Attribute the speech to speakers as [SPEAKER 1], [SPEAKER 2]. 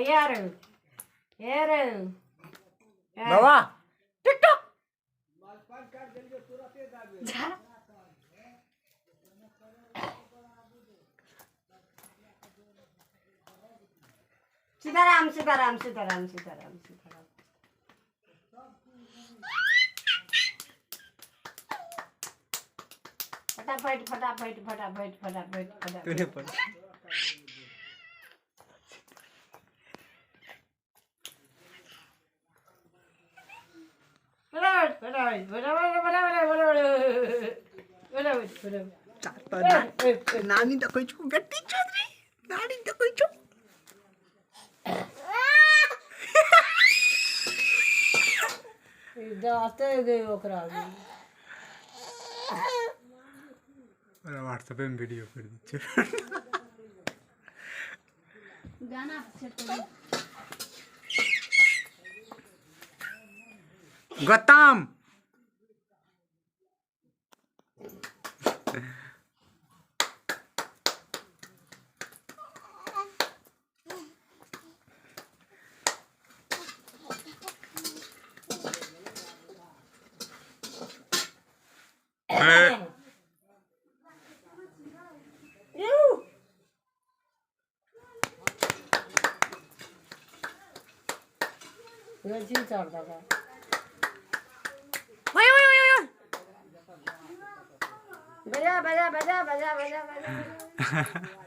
[SPEAKER 1] यार यार
[SPEAKER 2] बाबा टिकटॉक
[SPEAKER 1] सीताराम सीताराम सीताराम सीताराम सीताराम फटाफट फटाफट फटाफट फटाफट
[SPEAKER 2] तुझे
[SPEAKER 1] फटाफट
[SPEAKER 2] पण
[SPEAKER 1] फटाफट फटाफट फटाफट फटाफट
[SPEAKER 2] नानी दाखवायची गट्टी चौधरी नानी दाखवायची
[SPEAKER 1] जाते गए ओकरा
[SPEAKER 2] व्हाट्सएप में वीडियो कर दीजिए
[SPEAKER 1] गाना सेट कर
[SPEAKER 2] गौतम
[SPEAKER 1] वरची चढता का बजा बजा बजा बजा बजा बजा